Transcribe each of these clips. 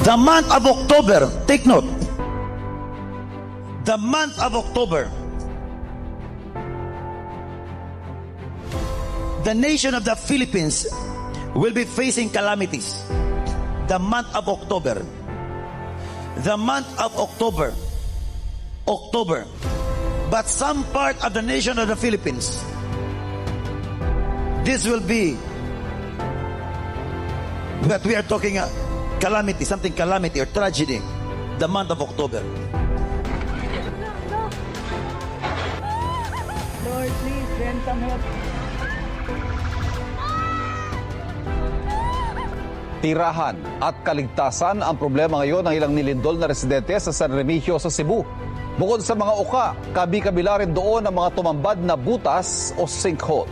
The month of October, take note. The month of October, the nation of the Philippines will be facing calamities. The month of October. The month of October. October. But some part of the nation of the Philippines, this will be that we are talking calamity, something calamity or tragedy. The month of October. Lord, please send some help. Tirahan at kaligtasan ang problema ngayon ng ilang nilindol na residente sa San Remigio sa Cebu. Bukod sa mga uka, kabi-kabila rin doon ang mga tumambad na butas o sinkhole.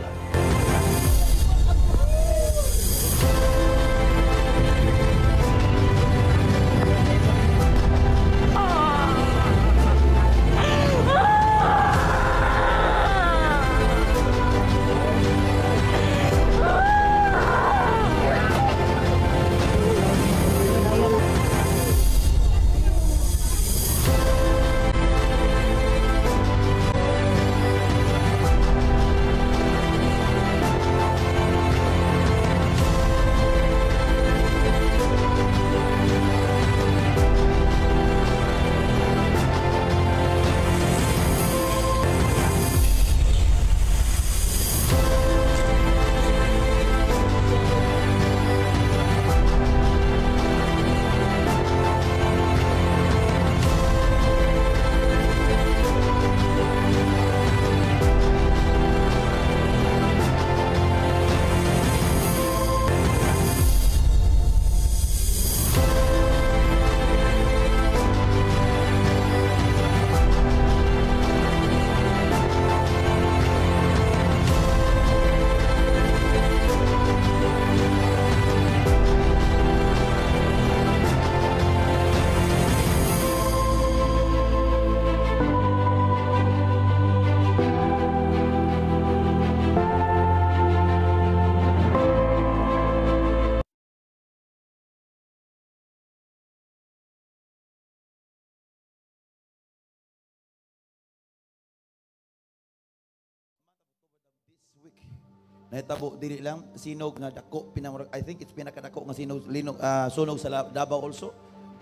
Nahitabo dili lang sinog nga dako pinamurag, I think it's pinakadako nga sinog linog sunog sa Davao also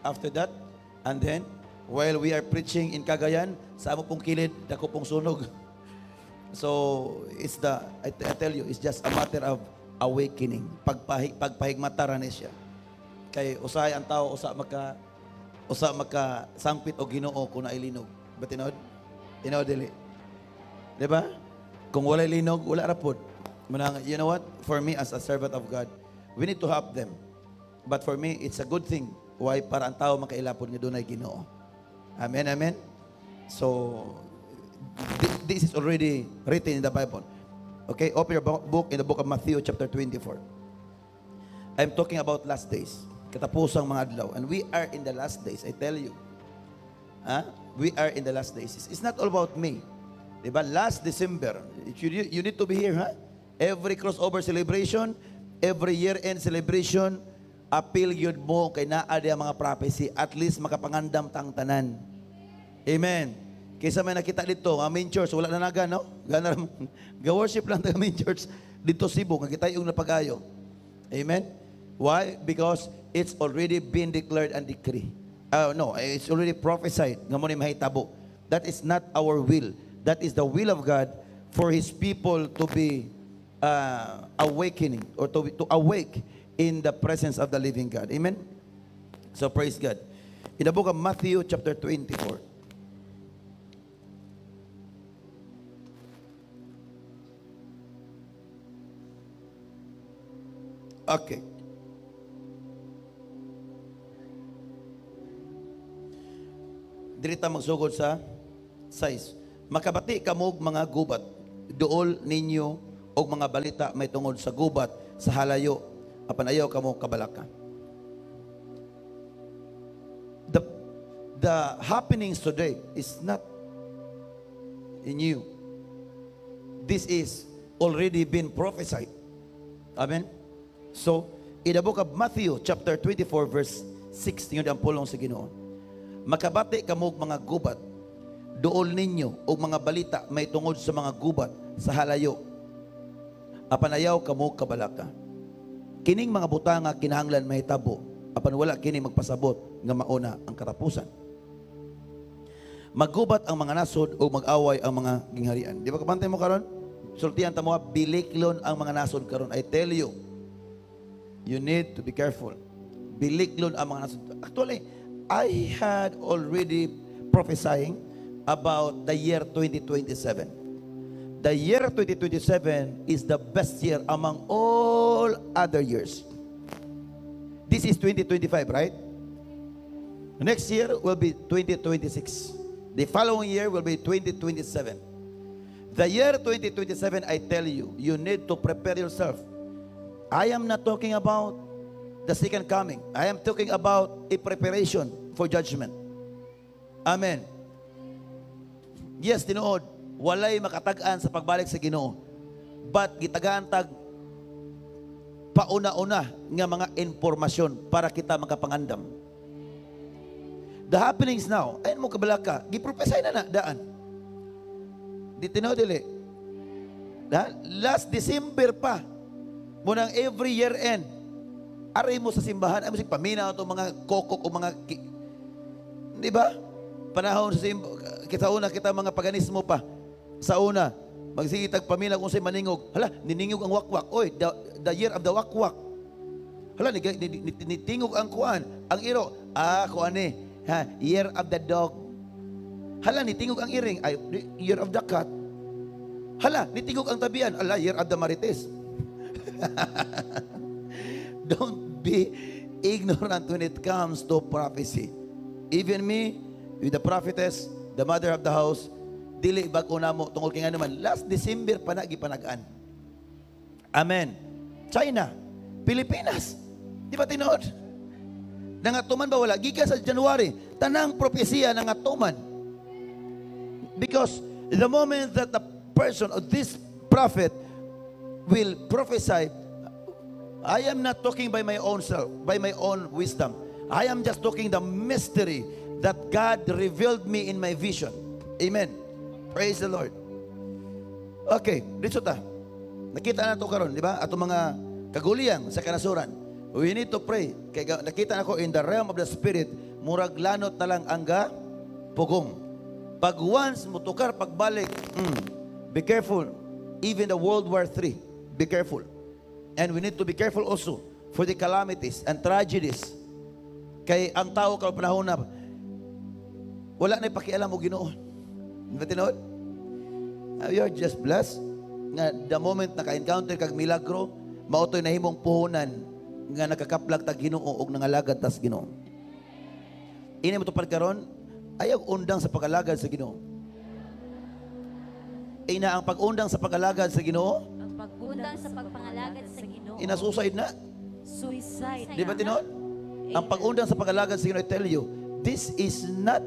after that. And then while we are preaching in Cagayan, sa amo pong kilid dako pong sunog. So it's I tell you, it's just a matter of awakening, pagpahigmata ra ni siya kay usahay ang tao usa maka sangpit o Ginoo kun ay linog. But tinod dili, di ba? Kung wala linog wala ra pod. You know what? For me, as a servant of God, we need to help them. But for me, it's a good thing. Why? Para ang tao makailapod nga dunay Ginoo. Amen, amen? So, this is already written in the Bible. Okay? Open your book in the book of Matthew chapter 24. I'm talking about last days. Katapusang mga adlaw. And we are in the last days, I tell you. We are in the last days. It's not all about me. Diba? Last December, you need to be here, huh? Every crossover celebration, every year-end celebration, appeal yun mo kay naa diya mga prophecy, at least makapangandam tang tanan. Amen. Kaysa may nakita dito, main church, wala na naga, no? Ga-worship lang tayo main church dito Cebu, nga kita yung napag-ayo. Amen? Why? Because it's already been declared and decree. No, it's already prophesied. Nga mo ni mahitabo. That is not our will. That is the will of God for His people to be awakening or to awake in the presence of the living God. Amen? So praise God. In the book of Matthew chapter 24. Okay. Dirita magsugod sa size. Makabati kamog mga gubat. Duol ninyo og mga balita may tungod sa gubat sa halayo apan ayaw kamo kabalaka. The happenings today is not new. This is already been prophesied. Amen. So in the book of Matthew chapter 24 verse 6 tingod ang pulong sa Ginoo. Makabati kamo og mga gubat, duol ninyo og mga balita may tungod sa mga gubat sa halayo. Apan ayaw kamo kabalaka. Kining mga butanga kinahanglan mahitabo, apan wala kini magpasabot nga mauna ang katapusan. Maggubat ang mga nasod o mag-away ang mga gingharian. Di ba kapantay mo karon? Sultihan ta mo, biliklon ang mga nasod karon. I tell you, you need to be careful. Biliklon ang mga nasod. Actually, I had already prophesying about the year 2027. The year 2027 is the best year among all other years. This is 2025, right? Next year will be 2026. The following year will be 2027. The year 2027, I tell you, you need to prepare yourself. I am not talking about the second coming. I am talking about a preparation for judgment. Amen. Yes, tinuod, walay makatag-an sa pagbalik sa Ginoo. But gitagaan tag pauna-una nga mga informasyon para kita makapangandam. The happenings now, ayun mo kabalaka, giprofesay na daan. Di tinuod dili. Last December pa, munang every year end, aray mo sa simbahan, ay mo sig paminaw to mga kokok o mga di ba? Panahon sa kita una kita mga paganismo pa. Sa una, magsigitag paminaw kung say maningog. Hala, niningog ang wakwak. Oy, the year of the wakwak. Hala, nitingog ang kuan, ang iro. Kuan ni. Year of the dog. Hala, nitingog ang iring. Ay, year of the cat. Hala, nitingog ang tabian. Hala, year of the marites. Don't be ignorant when it comes to prophecy. Even me, with the prophetess, the mother of the house, dili bag una mo tungkol kay nga naman. Last December pa na gipanagaan. Amen. China, Pilipinas. Di ba tinuod? Nangatuman ba wala? Gikan sa January, tanang propesya nangatuman. Because the moment that the person or this prophet will prophesy, I am not talking by my own self, by my own wisdom. I am just talking the mystery that God revealed me in my vision. Amen. Praise the Lord. Okay, dito ta. Nakita na ito karon, di ba? Ato mga kaguliyang sa kanasuran. We need to pray. Kaya nakita na ko in the realm of the spirit, murag lanot na lang ang pugong. Pag once mutukar pagbalik, be careful. Even the World War III, be careful. And we need to be careful also for the calamities and tragedies. Kay ang tao ka panahon na wala na ipakialam mo Ginoo. Di ba tinuod? You are just blessed nga the moment naka-encounter kag milagro, mautoy na himong puhunan nga nakakaplag tag Ginoo og nangalagad tas Ginoo. Ini mo tupad karon, ayaw undang sa pag-alagad sa Ginoo. Ina ang pag-undang sa pag-alagad sa Ginoo, Ang pag-undang sa pagpangalagad sa Ginoo. inasuicide na. Suicide. Di ba tinuod? Ang pag-undang sa pag-alagad sa Ginoo, I tell you, this is not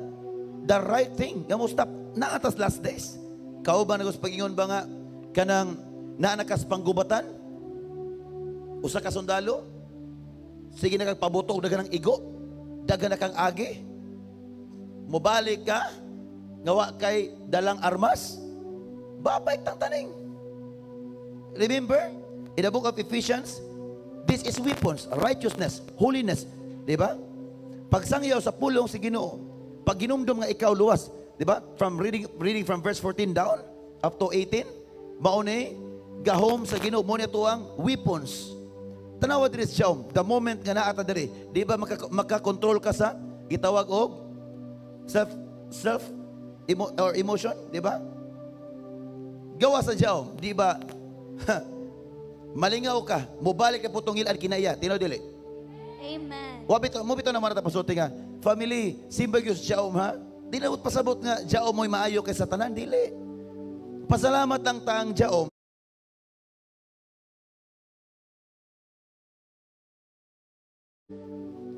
the right thing. Nga mo stop na atas last days. Kauban nagos pagingon ba nga kanang naanakas panggubatan? Usa ka sundalo? Sige na kang pabutog dagan ng igo, dagan na kang agi, mubalik ka, ngawa kay dalang armas, babay tang taning. Remember, in the book of Ephesians, this is weapons, righteousness, holiness, di ba? Pagsangyaw sa pulong si Ginoo, pag ginumdum nga ikaw luwas, di ba? From reading from verse 14 down up to 18, mauni gahom sa Ginoo mo nito ang weapons. Tanawa diri siya, the moment nga naata diri, di ba makakontrol ka sa gitawag og emotion, di ba? Gawa sa siya, di ba? Malingaw ka, mubalik ka putong ilan kinaya, tinaw dili. Amen. Mo bitaw na man ta pasulti nga, family, simbag yung siya ha? Di na pasabot nga jaom mo'y maayo kay satanan, dili. Pasalamat ang taang jaom.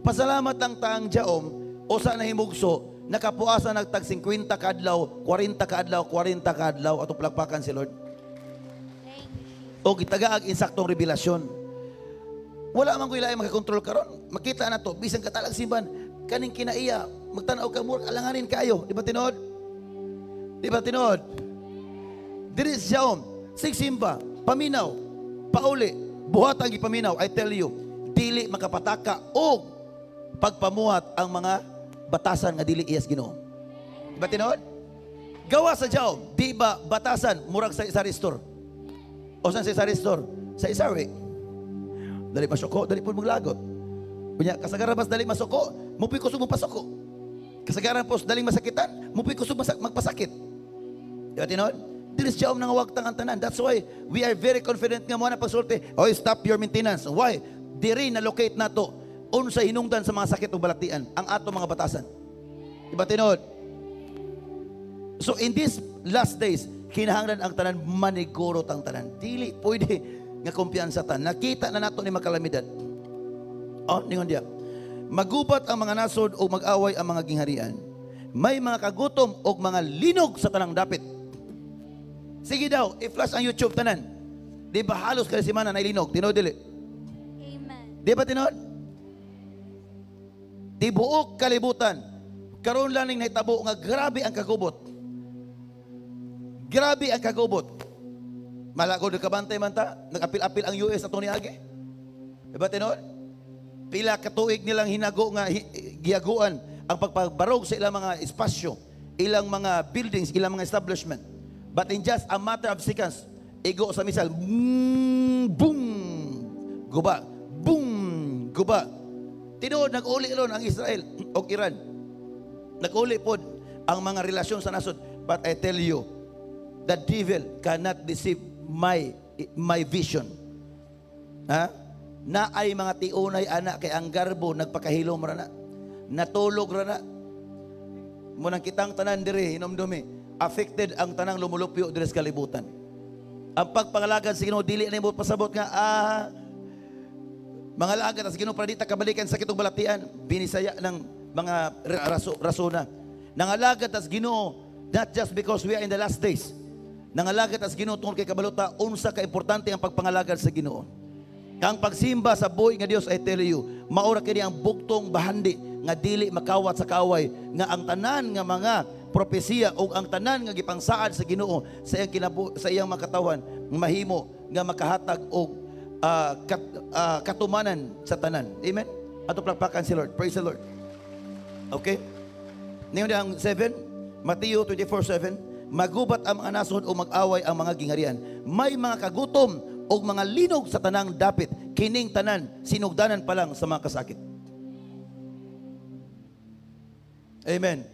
Pasalamat ang taang jaom o sa nahimugso, nakapuasa nagtag 50 kadlaw, 40 kadlaw, 40 kadlaw, atong plagpakan si Lord. Thank you. O gitagaag insaktong revelasyon. Wala man ko ilaay makakontrol karon. Makita na to, bisan katalag simban, kaning kinaiya, magtanaw ka mo, alanganin kayo. Di ba tinod? Di ba tinod? Diri siya sigsimba, paminaw, pauli, buhat ang ipaminaw, I tell you, dili makapataka o pagpamuhat ang mga batasan nga dili iyas Ginoo. Di ba tinod? Gawa sa Diyaw, di ba batasan murag sa isa restore? O saan sa isa restore? Sa isa dali masuko, dali po maglagot. Kunya, kasagaran pas dali masuko, mupi kusog mapasuko. Kasagaran pos daling masakitan, mupi kusog magpasakit. Di ba tinod? Dinis siya nang wagtang ang tanan. That's why we are very confident nga mo na pagsulti. Oh, stop your maintenance. Why? Diri na locate na to. Unsa hinungdan sa mga sakit o balatian ang ato mga batasan. Di ba tinod? So in these last days, kinahanglan ang tanan manigurot ang tanan. Dili pwede nga kumpiyansa ta. Nakita na nato ni makalamidad. Oh, ningon dia. Magubat ang mga nasod o mag-away ang mga gingharian. May mga kagutom o mga linog sa tanang dapit. Sige daw, i-flash ang YouTube tanan. Di ba halos kada semana na linog? Tinod dili. Amen. Di ba tinod? Di buok kalibutan. Karon lang ning nahitabo nga grabe ang kagubot. Grabe ang kagubot. Malagod kabantay man ta, nag-apil-apil ang US ato niagi. Diba tinod? Pila katuig nilang hinago nga giyaguan ang pagpabarog sa ilang mga espasyo, ilang mga buildings, ilang mga establishment. But in just a matter of seconds, igo sa misal, boom, guba, boom, guba. Tinod nag-uli ilon ang Israel o Iran. Nag-uli po ang mga relasyon sa nasod. But I tell you, the devil cannot deceive my vision. Ha? Na ay mga tiunay anak kay ang garbo nagpakahilom ra na. Natulog ra na. Munang kitang tanan diri hinomdumi, affected ang tanang lumulupyo diri sa kalibutan. Ang pagpangalagad sa Ginoo dili na mo pasabot nga mga lagad sa Ginoo para di ta kabalikan sa kitong balatian, binisaya ng mga rasona. Nangalagad sa Ginoo not just because we are in the last days. Nangalagad as Ginoo tungod kay kabalota unsa ka importante ang pagpangalagad sa Ginoo. Kang pagsimba sa buhi nga Dios, I tell you, maura kini ang buktong bahandi nga dili makawat sa kaaway nga ang tanan nga mga propesiya o ang tanan nga gipangsaad sa Ginoo sa iyang sa iyang makatawan mahimo nga makahatag og katumanan sa tanan. Amen. Ato palakpakan si Lord. Praise the Lord. Okay? Ngayon ang 7, Mateo 24:7. Magubat ang mga nasod o mag-away ang mga gingharian. May mga kagutom o mga linog sa tanang dapit. Kining tanan, sinugdanan pa lang sa mga kasakit. Amen.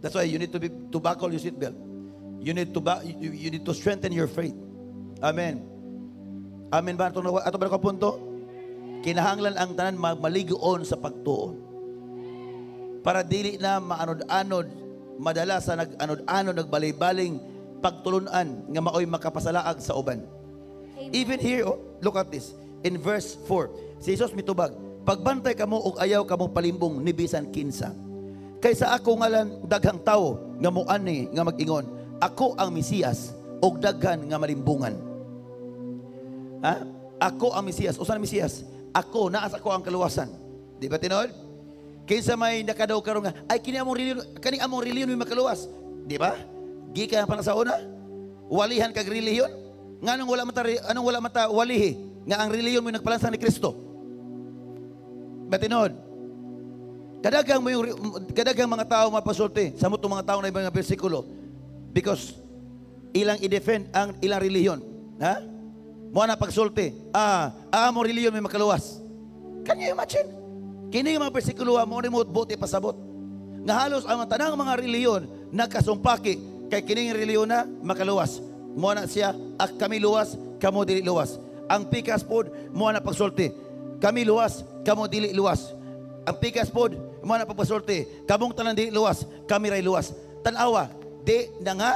That's why you need to buckle your seatbelt. You need to strengthen your faith. Amen. Amen ba? Ato ba na punto? Kinahanglan ang tanan maligoon sa pagtuon. Para dili na maanod-anod madala sa nag-anod-anod, nagbalay-baling pagtulunan nga maoy makapasalaag sa uban. Amen. Even here, look at this. In verse 4, si Jesus mitubag, pagbantay kamo og ayaw kamo palimbong ni bisan kinsa. Kaysa ako ngalan daghang tawo nga muani nga mag-ingon, ako ang Mesiyas og daghan nga malimbungan. Ha? Ako ang Mesiyas. Usa ang Mesiyas? Ako, naas ako ang kaluwasan. Di ba tinod? Kinsa may nakadaw karon nga ay kini among reliyon may makaluwas, di ba? Gikan pa na sa una, walihan kag reliyon. Nganong wala mata walihi nga ang reliyon mo nagpalansa ni Kristo. Batinod. Kadagang mga tao mapasulti sa mutong mga tao na ibang bersikulo because ilang i-defend ang ilang reliyon. Ha? Mo na pagsulti, among reliyon may makaluwas. Can you imagine? Kini mga bersikulo mo ni buti pasabot. Nga halos ang tanang mga reliyon nagkasumpaki kay kining reliyon na makaluwas. Mo na siya, kami luwas, kamo dili luwas. Ang pikas pod mo na pagsulti, kami luwas, kamo dili luwas. Ang pikas pod mo na pagpasulti, kamong tanan dili luwas, kami ray luwas. Tanawa, di na nga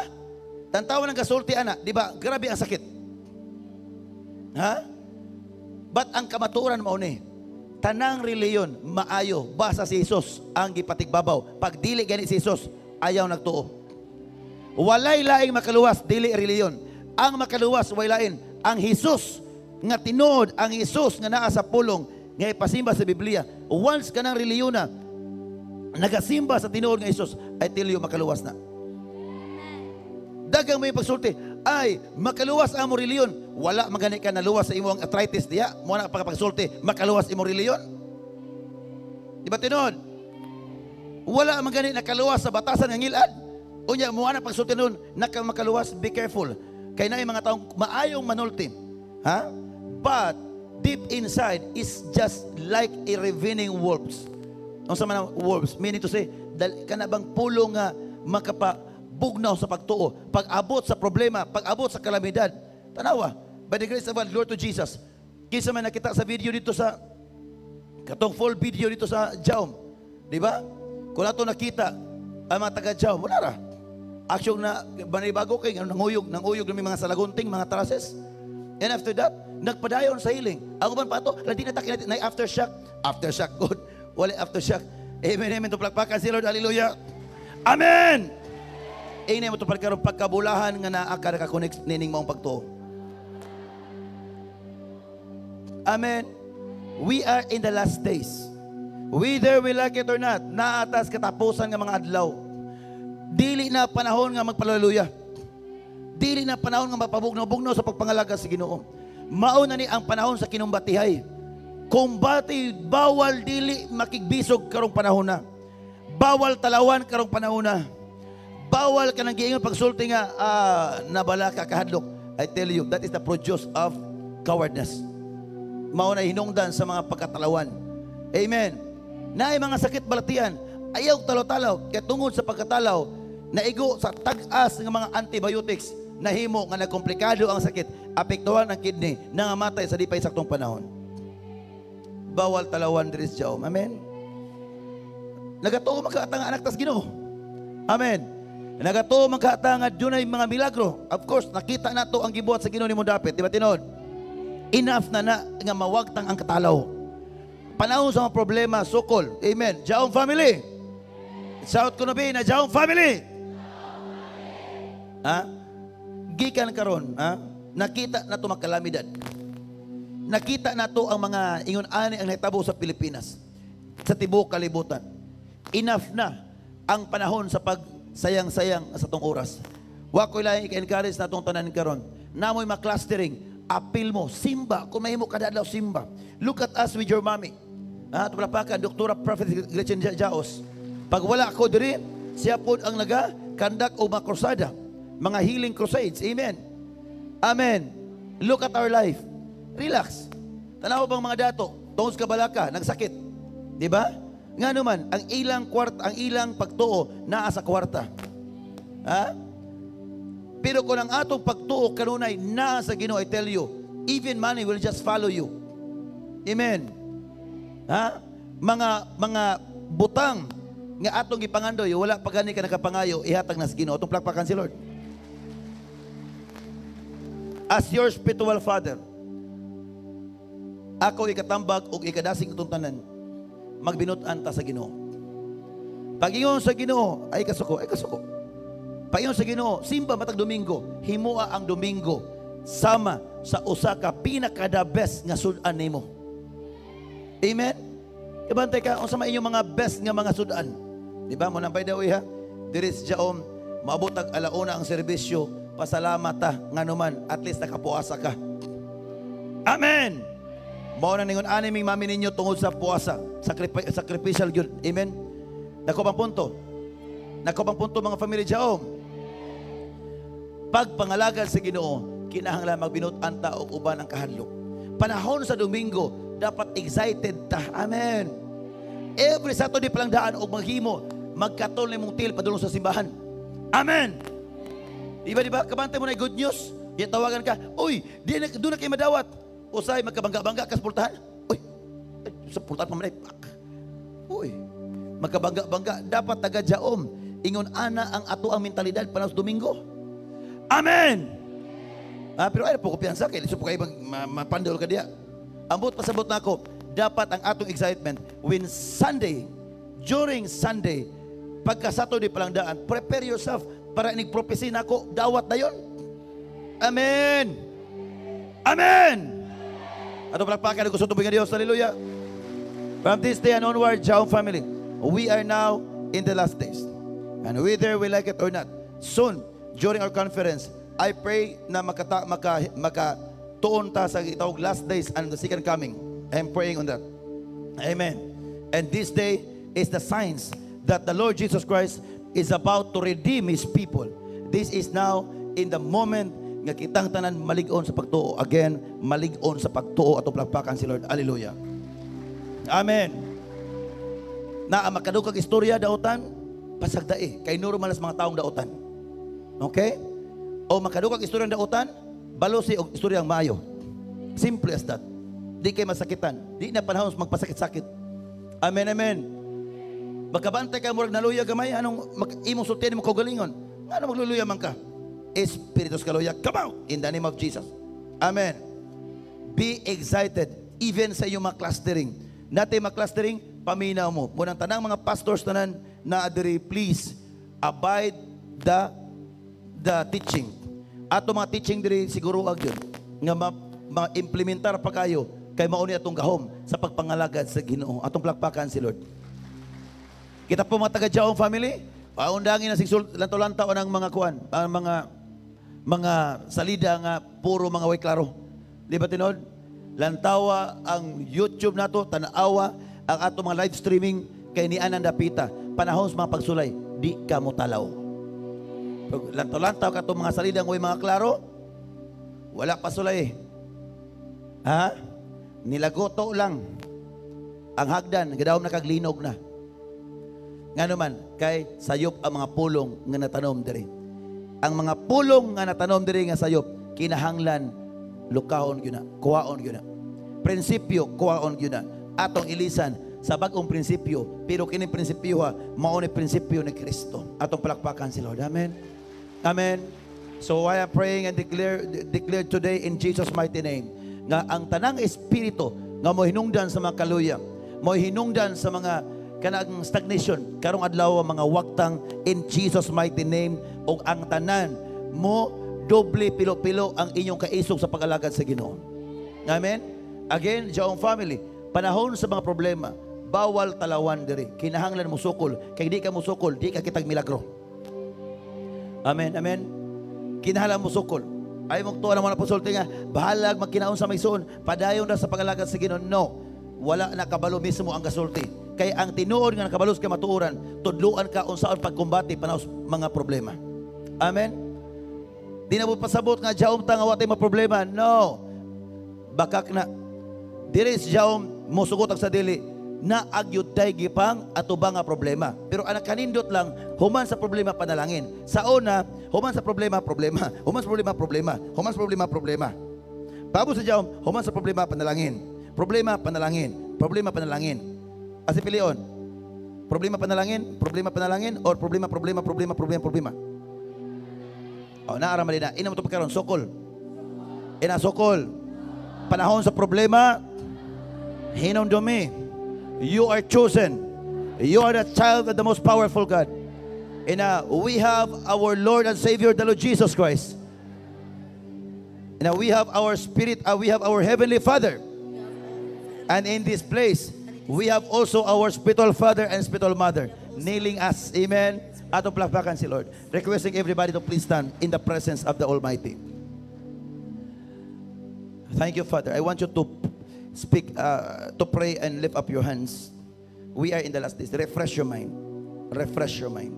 tantawa ng kasulti ana, di ba? Grabe ang sakit. Ha? But ang kamaturan mao ni tanang reliyon maayo basta si Jesus ang gipatigbabaw. Pag dili gani si Jesus, ayaw nagtuo. Walay laing makaluwas dili reliyon. Ang makaluwas way lain ang Jesus nga tinuod ang Hesus nga naa sa pulong nga ipasimba sa Biblia. Once ka ng reliyon na nagasimba sa tinuod nga Hesus, I tell you, makaluwas na. Dagang may pagsulti, ay, makaluwas ang mo reliyon. Wala magani ka naluwas sa imong arthritis diya. Mo na pagsulti, makaluwas imong reliyon. Di ba tinuod? Wala magani nakaluwas sa batasan ng ngilad. Unya, mo na pagsulti nun, makaluwas, be careful. Kaya na yung mga taong maayong manulti. Ha? But, deep inside is just like a ravening wolves. Ang sama ng wolves, meaning to say, kanabang pulong nga makapabugnaw sa pagtuo, pag-abot sa problema, pag-abot sa kalamidad. Tanawa, by the grace of God, Lord to Jesus. Kisa man nakita sa video dito sa, katong full video dito sa Jaum. Di ba? Kung nato nakita, ang mga taga-Jaum, wala ra. Aksyon na, banibago kay, nanguyog ng mga salagunting, mga tarases. And after that, nagpadayon sa healing. Ang uban pa ito, hindi natakin natin, na aftershock. Aftershock, good. Wala aftershock. Amen, amen. Tuplakpakan si Lord, hallelujah. Amen! Amen mo ito pagkaroon pagkabulahan nga naaka nakakonect nining maong pagtuo. Amen. We are in the last days. Whether we like it or not, naatas katapusan ng mga adlaw. Dili na panahon nga magpalaluya. Dili na panahon nga magpabugnaw-bugnaw sa pagpangalaga sa Ginoo. Mauna ni ang panahon sa kinumbatihay. Kumbati, bawal dili makigbisog karong panahon na. Bawal talawan karong panahon na. Bawal ka nang giingon pagsulti nga nabala ka kahadlok. I tell you, that is the produce of cowardness. Mauna hinungdan sa mga pagkatalawan. Amen. Naay mga sakit balatian, ayaw talo-talo, kaya tungod sa pagkatalaw, naigo sa tag-as ng mga antibiotics, nahimo nga nagkomplikado ang sakit, apektuhan ang kidney, nangamatay sa di pa saktong panahon. Bawal talawan diri sa Jaum. Amen. Nagatuo magkaatanga anak tas Ginoo. Amen. Nagatuo magkaatanga dunay mga milagro. Of course, nakita nato ang gibuhat sa Ginoo nimo dapit, di ba tinud? Enough na nga mawagtang ang katalaw. Panahon sa mga problema, sukol. Amen. Jaum family. Shout ko na ba na Jaum family. Ha? Gikan karon, ha? Nakita na to magkalamidad. Nakita na to ang mga ingon-ani ang nahitabo sa Pilipinas. Sa tibuok kalibutan. Enough na ang panahon sa pagsayang-sayang sa tong oras. Wa ko ilahi ika-encourage na tong tanan karon. Namoy ma-clustering, apil mo, simba, kung mahimo kada adlaw simba. Look at us with your mommy. Tupalapakan, Doktora Prophet Gretchen Jaos. Pag wala ako diri, siya po ang naga-kandak o mga krusada. Mga healing crusades. Amen. Amen. Look at our life. Relax. Tanaw bang mga dato, tungod ka balaka, nagsakit. Di ba? Nga naman, ang ilang pagtuo naa sa kwarta. Ha? Pero kung ang atong pagtuo kanunay naa sa Ginoo, I tell you, even money will just follow you. Amen. Ha? Mga butang nga atong gipangandoy, wala pa gani ka nakapangayo, ihatag na sa Ginoo. Atong plakpakan si Lord. As your spiritual father, ako ikatambag o ikadasing itong tanan, magbinutan ta sa Ginoo. Pag-ingon sa Ginoo, ay kasuko. Pag-ingon sa Ginoo, simba matag Domingo, himua ang Domingo sama sa usa ka pinaka-the best nga sudan nimo. Amen? Ibantay ka, kung sa inyong mga best nga mga sudan. Di ba? Munang pay daw ha? Diris Jaum, maabot alauna ang serbisyo, pasalamat ta, nga naman, at least nakapuasa ka. Amen! Mao na ningon ani ming mami ninyo tungod sa puasa, sacrificial yun. Amen. Nako bang punto mga family Jaum. Pagpangalagan sa Ginoo, kinahanglan magbinutan ta og uban ang kahadlok. Panahon sa Domingo, dapat excited ta. Amen. Every Saturday palang daan og maghimo, magkatol ni mong til padulong sa simbahan. Amen. Di ba? Kabantay mo na good news. Yan tawagan ka, uy, doon na kayo madawat. Usay, magkabangga-bangga ka sa pultahan. Uy, sa pultahan pa manay. Uy, magkabangga-bangga. Dapat taga-Jaum. Ingon ana ang ato ang mentalidad panahon sa Domingo. Amen! Pero ay po ko piyansa kay liso po kayo mapandol ka diya. Ambot pasabot na ako. Dapat ang atong excitement when Sunday, during Sunday, pagka Saturday palang daan, prepare yourself para inig-prophecy na ako, dawat na yun. Amen! Amen! Ato palakpakan ko sa tubig ng Diyos. Hallelujah. From this day and onward, Jaon family, we are now in the last days. And whether we like it or not, soon, during our conference, I pray na makatuon ta sa itawag last days and the second coming. I'm praying on that. Amen. And this day is the signs that the Lord Jesus Christ is about to redeem His people. This is now in the moment nga kitang tanan malig-on sa pagtuo. Again, malig-on sa pagtuo at palakpakan si Lord. Hallelujah. Amen. Na ang makadukag istorya daotan, pasagdae. Kay normal sa mga taong daotan. Okay? O makadukag istorya daotan, balosi og istoryang maayo. Simple as that. Di kay masakitan. Di na panahon magpasakit-sakit. Amen, amen. Magkabantay ka murag naluya gamay, anong imong sultihan mo kaugalingon? Ano magluluya man ka? Espiritus kaluya, come out in the name of Jesus. Amen. Be excited even sa iyong mga clustering. Natin mga clustering, paminaw mo. Munang tanang mga pastors tanan na adiri, please abide the teaching. Ato mga teaching diri siguro agyon nga ma-implementar pa kayo kay mauni atong gahom sa pagpangalagad sa Ginoo. Atong palakpakan si Lord. Kita po mga taga-Jaon family, paundangin na sigsul lantaw-lantaw ng mga kuan, mga salida nga puro mga way klaro. Di ba tinod? Lantawa ang YouTube nato, tanawa ang ato mga live streaming kay ni Anan Dapita. Panahon sa mga pagsulay, di ka mo talaw. Lantaw-lantaw ka itong mga salidang way mga klaro, wala pa sulay. Ha? Nilagoto lang ang hagdan, gadawom na kaglinog na. Nga naman, kay sayop ang mga pulong nga natanom diri. Ang mga pulong nga natanom diri nga sayop, kinahanglan lukahon gyud na, kuwaon gyud na. Prinsipyo kuwaon gyud na. Atong ilisan sa bag-ong prinsipyo, pero kini prinsipyo mao ni prinsipyo ni Kristo. Atong palakpakan si Lord. Amen. Amen. So I am praying and declare today in Jesus mighty name nga ang tanang espiritu nga mo hinungdan sa mga kaluya, mo hinungdan sa mga kanang stagnation, karong adlaw mga waktang in Jesus mighty name, o ang tanan mo doble pilo-pilo ang inyong kaisog sa pag-alagad sa Ginoo. Amen. Again, Jaon family, panahon sa mga problema, bawal talawan diri. Kinahanglan mo sukol, kay di ka mo sukol, di ka kitag milagro. Amen. Amen. Kinahanglan mo sukol. Ay mong tuwa naman na pusulti nga, bahalag magkinaon sa maysoon, padayon na sa pag-alagad sa Ginoo. No, wala na kabalo mismo ang gasulti. Kay ang tinuod nga nakabalos ka matuoran, tudluan ka unsaon pagkumbati panahon mga problema. Amen. Di na mo pasabot nga Jaon ta nga watay mga problema. No. Bakak na diri sa Jaon mo sugot ang sa dili na agyud tay gipang atubang nga problema. Pero anak kanindot lang human sa problema panalangin. Sa una, human sa problema. Human sa problema. Human sa problema. Pabo sa Jaon, human sa problema panalangin. Problema panalangin. Asi pilion. Problema panalangin, or problema. Oh, naara man na. Ina mo to pagkaron sokol. Ina sokol. Panahon sa problema, hinom dumi. You are chosen. You are the child of the most powerful God. And we have our Lord and Savior, the Lord Jesus Christ. And we have our spirit, we have our Heavenly Father. And in this place, we have also our spiritual father and spiritual mother kneeling us. Amen. Atong palakpakan si Lord. Requesting everybody to please stand in the presence of the Almighty. Thank you, Father. I want you to speak, to pray and lift up your hands. We are in the last days. Refresh your mind. Refresh your mind.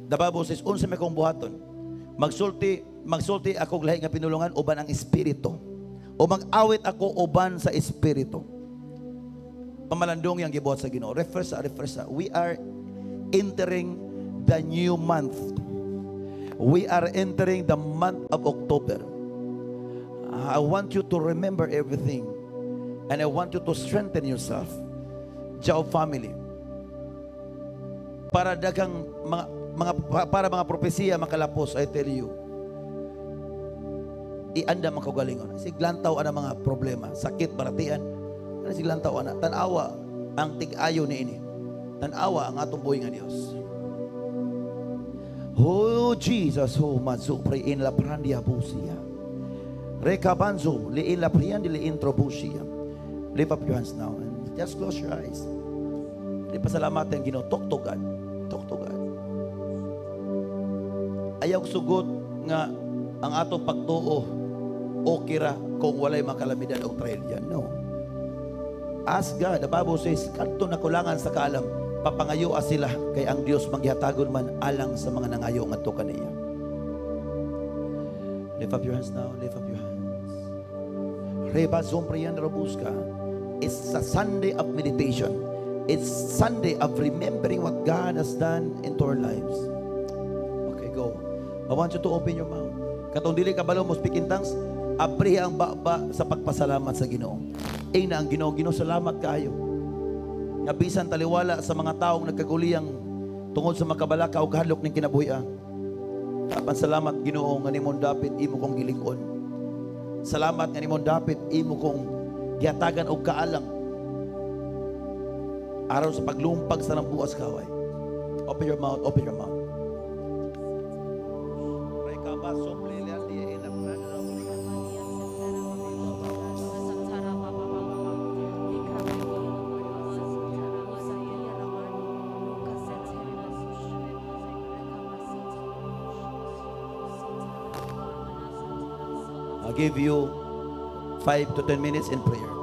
The Bible says, unsa may kong buhaton, magsulti akong lahi nga pinulungan uban ang Espiritu. O mag-awit ako uban sa Espiritu. Pamalandong yang gibuhat sa Ginoo. Refresh. We are entering the new month. We are entering the month of October. I want you to remember everything. And I want you to strengthen yourself. Jaon family. Para dagang para mga propesiya makalapos, I tell you, ianda man kaugalingon. Siglantaw ana mga problema, sakit, baratian. Ano siglantaw ana? Tanawa ang tig-ayo niini. Tanawa ang atong buhi nga Dios. Oh Jesus, oh mazupre in la prandia busia. Rekabanzo, liin laprian, liin trobusia. Lift up your hands now and just close your eyes. Di pasalamatan Ginoo, talk to God. Talk to God. Ayaw sugot nga ang atong pagtuo okay ra kung walay makalamidad o trial yan. No. Ask God. The Bible says, kadto na kulangan sa kaalam, papangayo sila kay ang Dios manghihatagon man alang sa mga nangayo ngadto kaniya. Lift up your hands now. Lift up your hands. Reba zompriyan robuska. It's a Sunday of meditation. It's Sunday of remembering what God has done into our lives. Okay, go. I want you to open your mouth. Katong dili kabalo mo speak in tongues, apriha ang baba sa pagpasalamat sa Ginoo. Na ang Ginoo, Ginoo salamat kaayo. Nga bisan taliwala sa mga taong nagkaguliyang tungod sa makabalaka o kahadlok ning kinabuhi. Tapan salamat Ginoo nga nimong dapit imo kong gilingon. Salamat nga nimong dapit imo kong gihatagan og kaalang araw sa paglumpag sa nang buwas kaway. Open your mouth, open your mouth. I'll give you 5 to 10 minutes in prayer.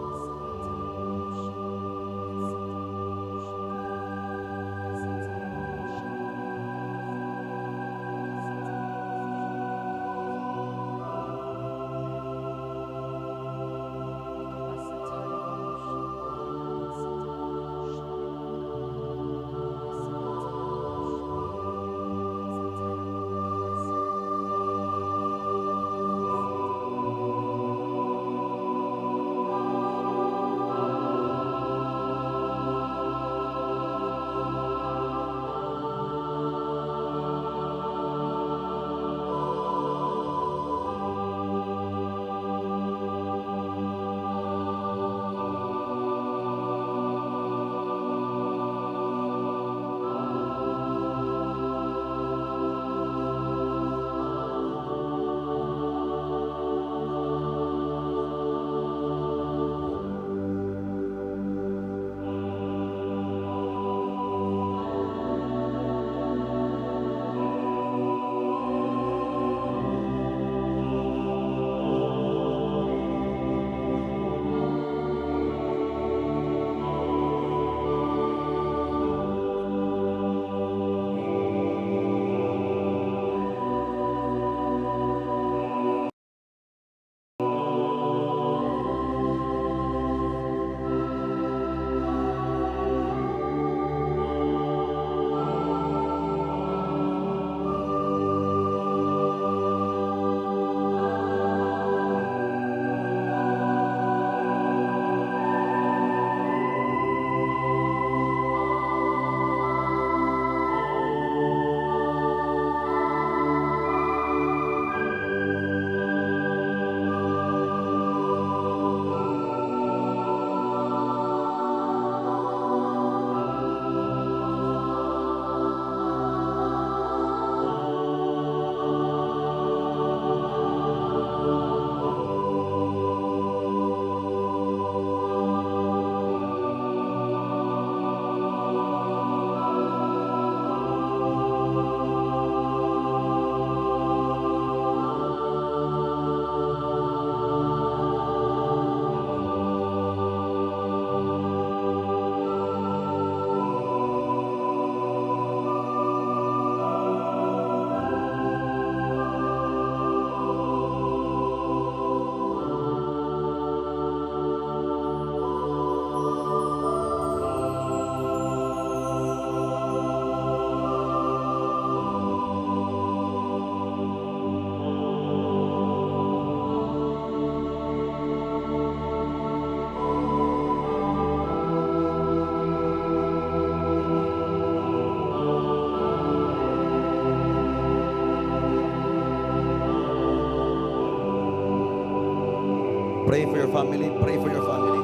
Pray for your family. Pray for your family.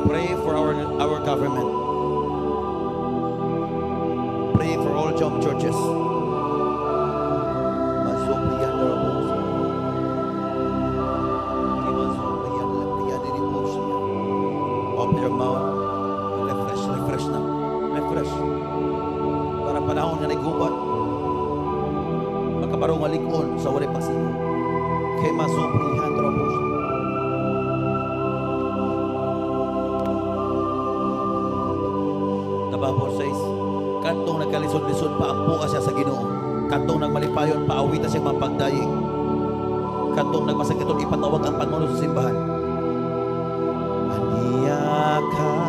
Pray for our government. Pray for all jump churches. Mazobriyan Darabos. parong malikon sa walay pasigo. Kay masuprihan trobos. Tabapor 6. Kantong nagkalisod-lisod pa ang buka siya sa Ginoo. Kantong nagmalipayon paawita siya mapagdayeg. Kantong nagmasakiton ipatawag ang pangulo sa simbahan. Aniya ka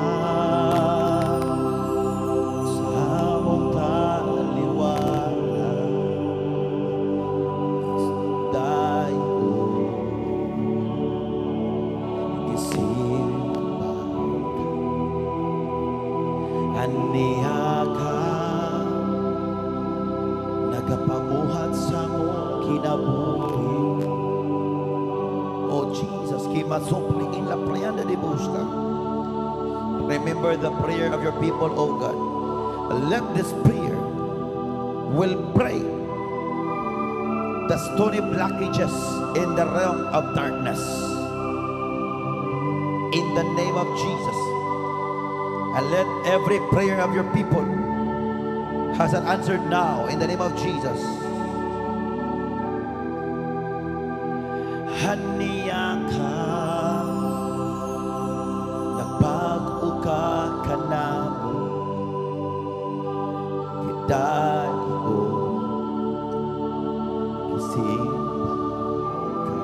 sa among taliwala, dayo isimba. Aniya ka nagapamuhat sa among kinabuhi. Oh Jesus, kimasupli in la prianda de busta. Remember the prayer of your people, oh God. Let this prayer will break the stony blockages in the realm of darkness. In the name of Jesus. And let every prayer of your people has an answer now in the name of Jesus. Haniya ka, nagbago ka kanamo, kiday ko, kisimba ka.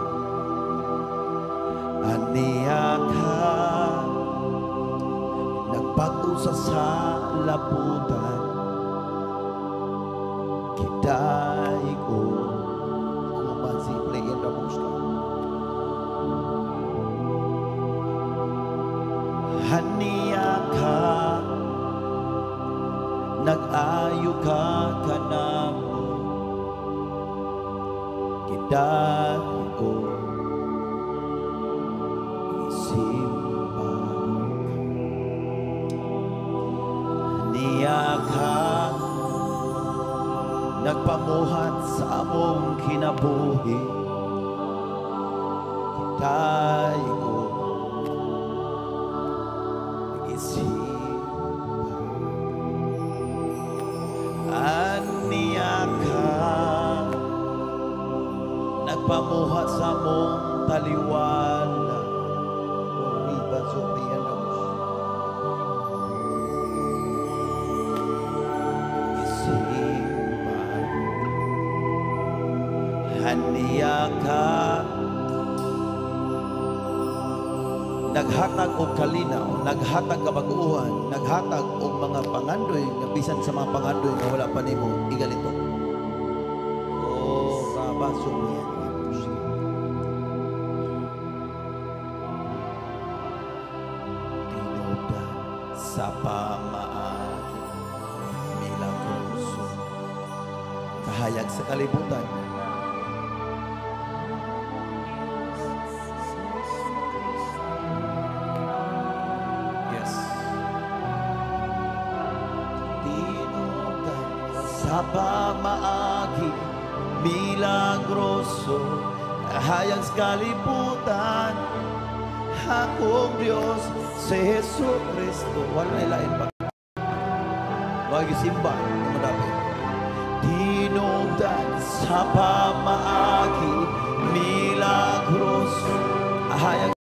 Haniya ka, nagbago sa laputan, kiday ko, kumansiple in the most. Haniya ka, nag-ayo ka kanamo, kiday ko, isimba ka. Haniya ka, nagpamuhat sa among kinabuhi, kiday ko, Aniya ka, nagpamuhat sa mong taliwala. Iba supriyan ako. Isimba. Aniya ka, naghatag og kalinaw, naghatag kabaguhan, naghatag og mga pangandoy nga bisan sa mga pangandoy nga wala pa nimo igalito. Oh, rabaso yan. Tinudan sa pamaan, milagroso, kahayag sa kalibutan. Sa pamaagi, milagroso, kahayag sa kalibutan, akong Diyos, si Jesu Cristo. Wala ilain pa. Magisimba, madami. Tinugdan sa pamaagi, milagroso, kahayag